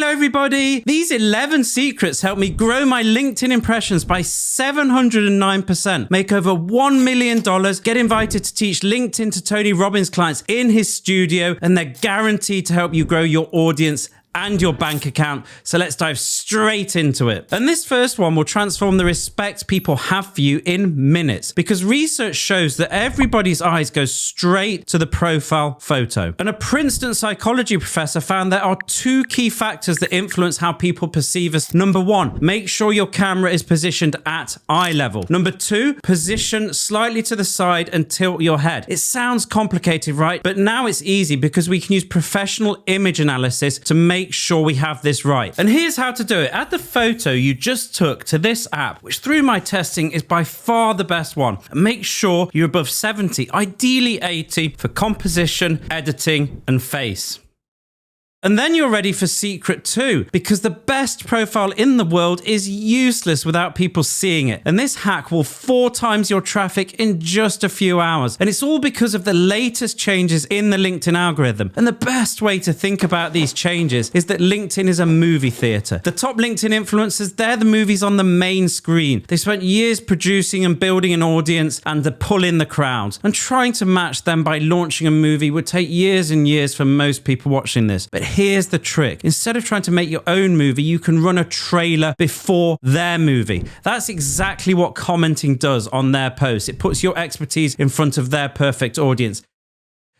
Hello, everybody. These 11 secrets helped me grow my LinkedIn impressions by 709%, make over $1 million, get invited to teach LinkedIn to Tony Robbins clients in his studio, and they're guaranteed to help you grow your audience and your bank account. So let's dive straight into it. And this first one will transform the respect people have for you in minutes, because research shows that everybody's eyes go straight to the profile photo. And a Princeton psychology professor found there are two key factors that influence how people perceive us. Number one, make sure your camera is positioned at eye level. Number two, position slightly to the side and tilt your head. It sounds complicated, right? But now it's easy because we can use professional image analysis to make sure we have this right. And here's how to do it. Add the photo you just took to this app, which through my testing is by far the best one. And make sure you're above 70, ideally 80 for composition, editing, and face. And then you're ready for secret 2, because the best profile in the world is useless without people seeing it. And this hack will 4 times your traffic in just a few hours. And it's all because of the latest changes in the LinkedIn algorithm. And the best way to think about these changes is that LinkedIn is a movie theater. The top LinkedIn influencers, they're the movies on the main screen. They spent years producing and building an audience and to pull in the crowds. And trying to match them by launching a movie would take years and years for most people watching this. But here's the trick. Instead of trying to make your own movie, you can run a trailer before their movie. That's exactly what commenting does on their posts. It puts your expertise in front of their perfect audience.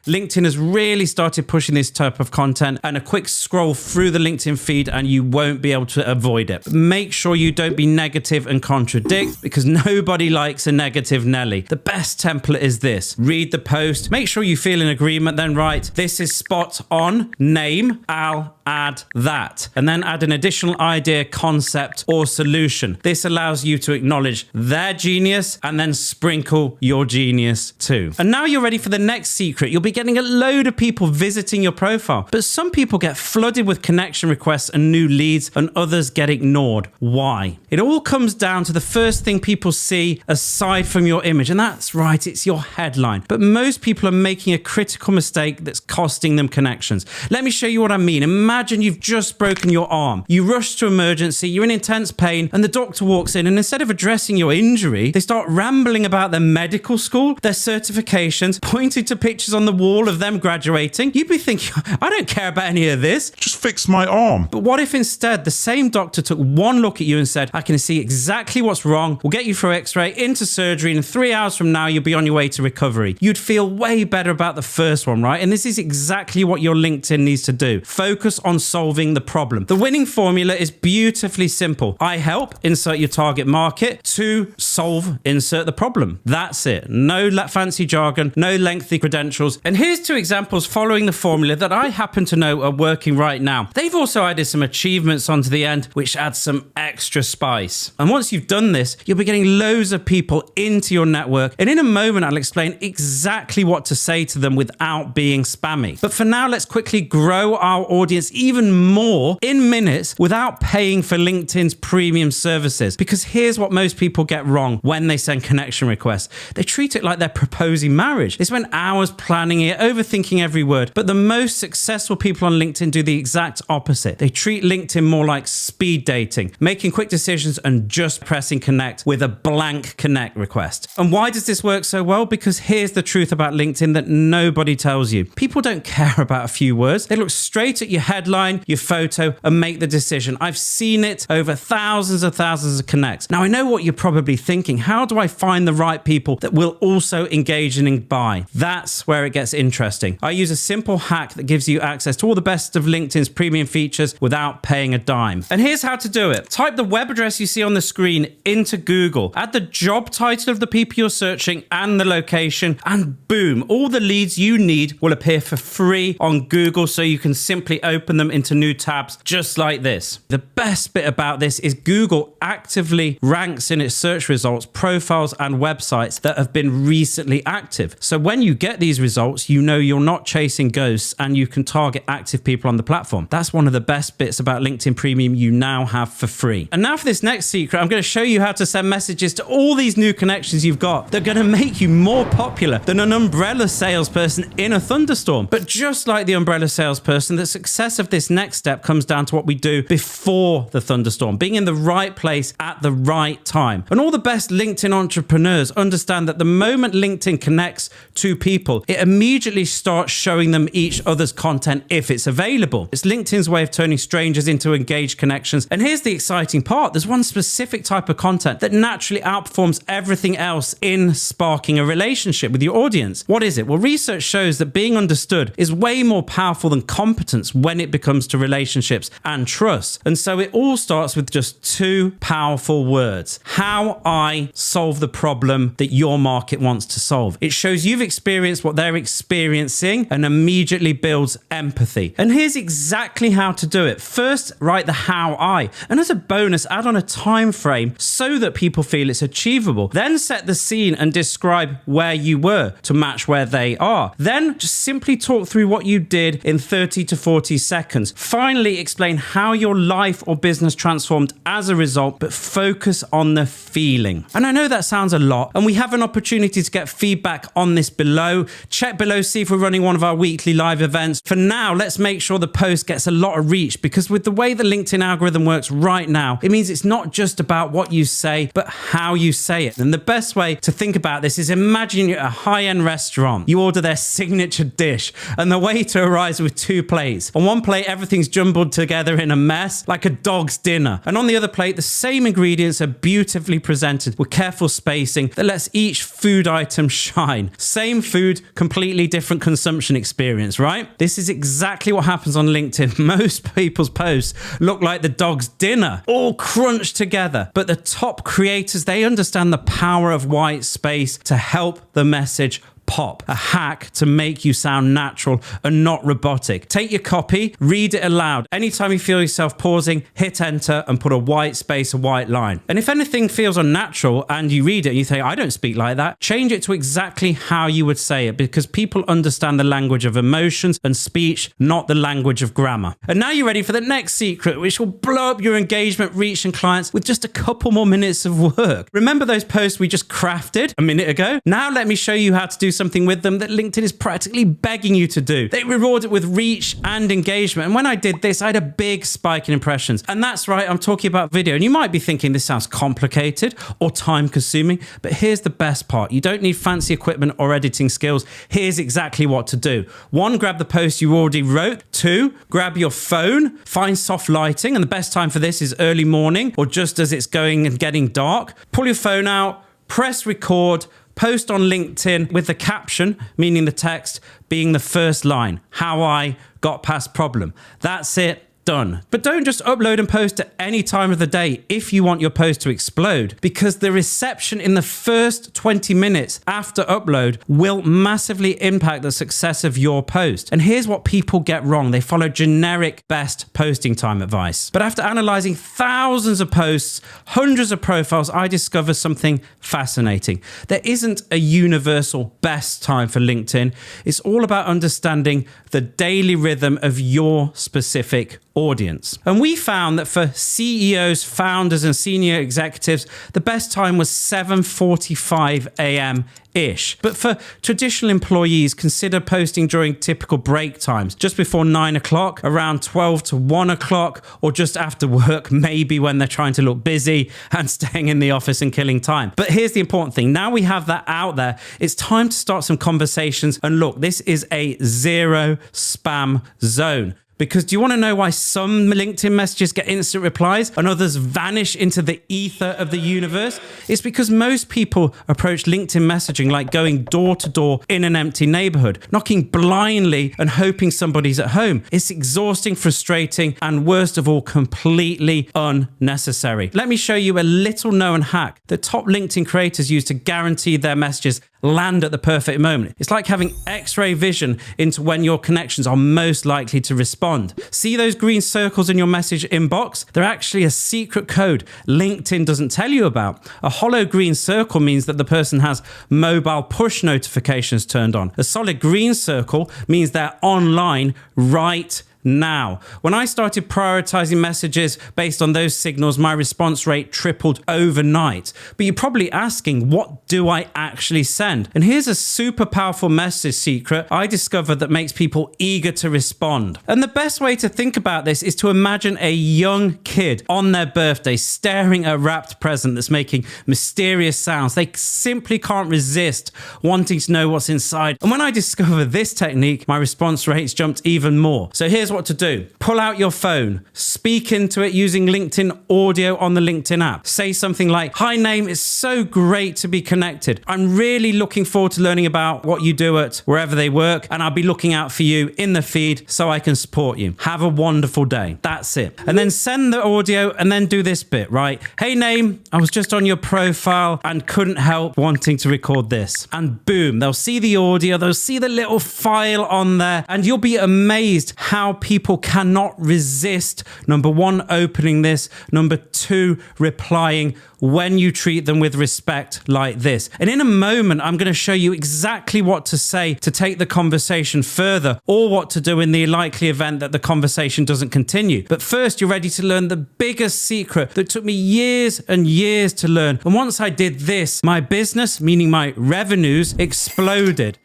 LinkedIn has really started pushing this type of content, and a quick scroll through the LinkedIn feed and you won't be able to avoid it. But make sure you don't be negative and contradict, because nobody likes a negative Nelly. The best template is this. Read the post, make sure you feel in agreement, then write, "This is spot on, name, I'll add that." And then add an additional idea, concept, or solution. This allows you to acknowledge their genius and then sprinkle your genius too. And now you're ready for the next secret. You'll be getting a load of people visiting your profile, but some people get flooded with connection requests and new leads, and others get ignored. Why? It all comes down to the first thing people see aside from your image, and that's right, it's your headline. But most people are making a critical mistake that's costing them connections. Let me show you what I mean. Imagine you've just broken your arm. You rush to emergency, you're in intense pain, and the doctor walks in, and instead of addressing your injury, they start rambling about their medical school, their certifications, pointing to pictures on the wall of them graduating. You'd be thinking, I don't care about any of this. Just fix my arm. But what if instead the same doctor took one look at you and said, I can see exactly what's wrong. We'll get you through x-ray, into surgery, and 3 hours from now, you'll be on your way to recovery. You'd feel way better about the first one, right? And this is exactly what your LinkedIn needs to do. Focus on solving the problem. The winning formula is beautifully simple. I help, insert your target market. 2, solve, insert the problem. That's it. No fancy jargon, no lengthy credentials. And here's 2 examples following the formula that I happen to know are working right now. They've also added some achievements onto the end, which adds some extra spice. And once you've done this, you'll be getting loads of people into your network. And in a moment, I'll explain exactly what to say to them without being spammy. But for now, let's quickly grow our audience even more in minutes without paying for LinkedIn's premium services. Because here's what most people get wrong when they send connection requests. They treat it like they're proposing marriage. They spend hours planning it, overthinking every word. But the most successful people on LinkedIn do the exact opposite. They treat LinkedIn more like speed dating, making quick decisions and just pressing connect with a blank connect request. And why does this work so well? Because here's the truth about LinkedIn that nobody tells you. People don't care about a few words. They look straight at your headline, your photo, and make the decision. I've seen it over thousands of connects. Now, I know what you're probably thinking. How do I find the right people that will also engage and buy? That's where it gets interesting. I use a simple hack that gives you access to all the best of LinkedIn's premium features without paying a dime. And here's how to do it. Type the web address you see on the screen into Google. Add the job title of the people you're searching and the location, and boom, all the leads you need will appear for free on Google, so you can simply open them into new tabs just like this. The best bit about this is Google actively ranks in its search results profiles and websites that have been recently active. So when you get these results, you know you're not chasing ghosts and you can target active people on the platform. That's one of the best bits about LinkedIn Premium you now have for free. And now for this next secret, I'm going to show you how to send messages to all these new connections you've got. They're going to make you more popular than an umbrella salesperson in a thunderstorm. But just like the umbrella salesperson, the success of this next step comes down to what we do before the thunderstorm, being in the right place at the right time. And all the best LinkedIn entrepreneurs understand that the moment LinkedIn connects two people, it immediately starts showing them each other's content if it's available. It's LinkedIn's way of turning strangers into engaged connections. And here's the exciting part. There's one specific type of content that naturally outperforms everything else in sparking a relationship with your audience. What is it? Well, research shows that being understood is way more powerful than competence when it comes to relationships and trust. And so it all starts with just two powerful words: how I solve the problem that your market wants to solve. It shows you've experienced what they're experiencing and immediately builds empathy. And here's exactly how to do it. First, write the how I, and as a bonus, add on a time frame so that people feel it's achievable. Then set the scene and describe where you were to match where they are. Then just simply talk through what you did in 30 to 40 seconds. Finally, explain how your life or business transformed as a result, but focus on the feeling. And I know that sounds a lot, and we have an opportunity to get feedback on this below. Check below, see if we're running one of our weekly live events. For now, let's make sure the post gets a lot of reach, because with the way the LinkedIn algorithm works right now, it means it's not just about what you say, but how you say it. And the best way to think about this is imagine you're at a high-end restaurant. You order their signature dish, and the waiter arrives with two plates. On one plate, everything's jumbled together in a mess, like a dog's dinner. And on the other plate, the same ingredients are beautifully presented with careful spacing that lets each food item shine. Same food, completely different consumption experience, right? This is exactly what happens on LinkedIn. Most people's posts look like the dog's dinner, all crunched together. But the top creators, they understand the power of white space to help the message pop. A hack to make you sound natural and not robotic. Take your copy, read it aloud. Anytime you feel yourself pausing, hit enter and put a white space, a white line. And if anything feels unnatural and you read it and you think, I don't speak like that, change it to exactly how you would say it, because people understand the language of emotions and speech, not the language of grammar. And now you're ready for the next secret, which will blow up your engagement, reach, and clients with just a couple more minutes of work. Remember those posts we just crafted a minute ago? Now let me show you how to do something with them that LinkedIn is practically begging you to do. They reward it with reach and engagement. And when I did this, I had a big spike in impressions. And that's right, I'm talking about video. And you might be thinking this sounds complicated or time consuming, but here's the best part. You don't need fancy equipment or editing skills. Here's exactly what to do. 1, grab the post you already wrote. 2, grab your phone, find soft lighting. And the best time for this is early morning or just as it's going and getting dark. Pull your phone out, press record, post on LinkedIn with the caption, meaning the text, being the first line, how I got past problem. That's it. Done. But don't just upload and post at any time of the day if you want your post to explode, because the reception in the first 20 minutes after upload will massively impact the success of your post. And here's what people get wrong. They follow generic best posting time advice. But after analyzing thousands of posts, hundreds of profiles, I discovered something fascinating. There isn't a universal best time for LinkedIn. It's all about understanding the daily rhythm of your specific audience. And we found that for CEOs, founders, and senior executives, the best time was 7:45 a.m. ish. But for traditional employees, consider posting during typical break times, just before 9 o'clock, around 12 to 1 o'clock, or just after work, maybe when they're trying to look busy and staying in the office and killing time. But here's the important thing. Now we have that out there, it's time to start some conversations. And look, this is a zero spam zone. Because do you want to know why some LinkedIn messages get instant replies and others vanish into the ether of the universe? It's because most people approach LinkedIn messaging like going door to door in an empty neighborhood, knocking blindly and hoping somebody's at home. It's exhausting, frustrating, and worst of all, completely unnecessary. Let me show you a little known hack that top LinkedIn creators use to guarantee their messages land at the perfect moment. It's like having X-ray vision into when your connections are most likely to respond. See those green circles in your message inbox? They're actually a secret code LinkedIn doesn't tell you about. A hollow green circle means that the person has mobile push notifications turned on. A solid green circle means they're online right now. When I started prioritizing messages based on those signals, my response rate tripled overnight. But you're probably asking, what do I actually send? And here's a super powerful message secret I discovered that makes people eager to respond. And the best way to think about this is to imagine a young kid on their birthday staring at a wrapped present that's making mysterious sounds. They simply can't resist wanting to know what's inside. And when I discovered this technique, my response rates jumped even more. So here's what to do. Pull out your phone, speak into it using LinkedIn audio on the LinkedIn app. Say something like, "Hi name, it's so great to be connected. I'm really looking forward to learning about what you do at wherever they work, and I'll be looking out for you in the feed so I can support you. Have a wonderful day." That's it. And then send the audio and then do this bit, right? "Hey name, I was just on your profile and couldn't help wanting to record this." And boom, they'll see the audio, they'll see the little file on there, and you'll be amazed how people cannot resist, number one, opening this, number two, replying when you treat them with respect like this. And in a moment, I'm going to show you exactly what to say to take the conversation further, or what to do in the likely event that the conversation doesn't continue. But first, you're ready to learn the biggest secret that took me years and years to learn. And once I did this, my business, meaning my revenues, exploded.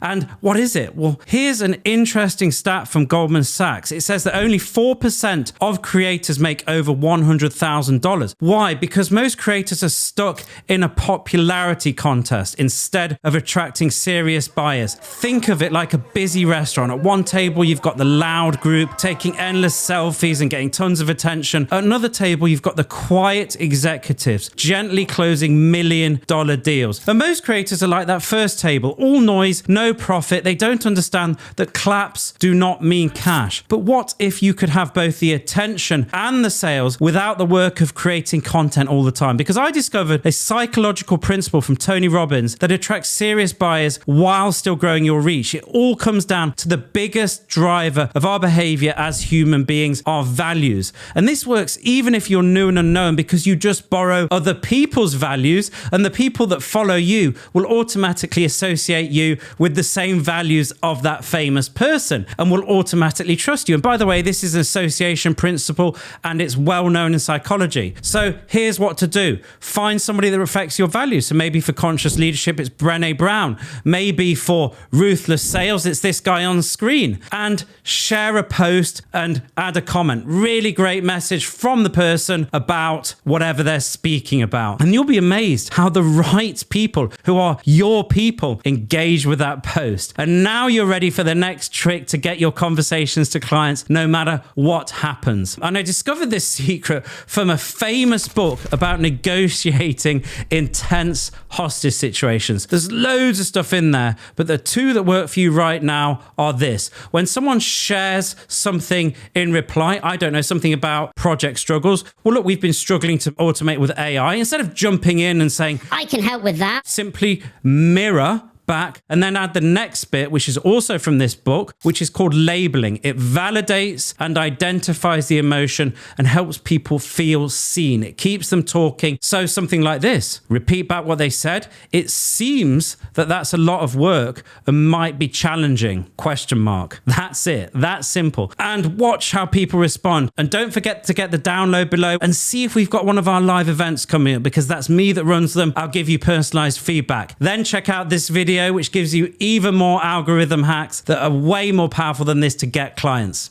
And what is it? Well, here's an interesting stat from Goldman Sachs. It says that only 4% of creators make over $100,000. Why? Because most creators are stuck in a popularity contest instead of attracting serious buyers. Think of it like a busy restaurant. At one table, you've got the loud group taking endless selfies and getting tons of attention. At another table, you've got the quiet executives gently closing $1 million deals. And most creators are like that first table, all noise, no profit. They don't understand that claps do not mean cash. But what if you could have both the attention and the sales without the work of creating content all the time? Because I discovered a psychological principle from Tony Robbins that attracts serious buyers while still growing your reach. It all comes down to the biggest driver of our behavior as human beings, our values. And this works even if you're new and unknown, because you just borrow other people's values, and the people that follow you will automatically associate you with the same values of that famous person and will automatically trust you. And by the way, this is an association principle and it's well known in psychology. So here's what to do. Find somebody that reflects your values. So maybe for conscious leadership, it's Brené Brown. Maybe for ruthless sales, it's this guy on screen. And share a post and add a comment. Really great message from the person about whatever they're speaking about. And you'll be amazed how the right people who are your people engage with that post. And now you're ready for the next trick to get your conversations to clients no matter what happens. And I discovered this secret from a famous book about negotiating intense hostage situations. There's loads of stuff in there, but the two that work for you right now are this. When someone shares something in reply, I don't know, something about project struggles. Well, look, we've been struggling to automate with AI. Instead of jumping in and saying, "I can help with that," simply mirror back and then add the next bit, which is also from this book, which is called labeling. It validates and identifies the emotion and helps people feel seen. It keeps them talking. So something like this, repeat back what they said. "It seems that that's a lot of work and might be challenging, question mark." That's it. That's simple. And watch how people respond. And don't forget to get the download below and see if we've got one of our live events coming up, because that's me that runs them. I'll give you personalized feedback. Then check out this video, which gives you even more algorithm hacks that are way more powerful than this to get clients.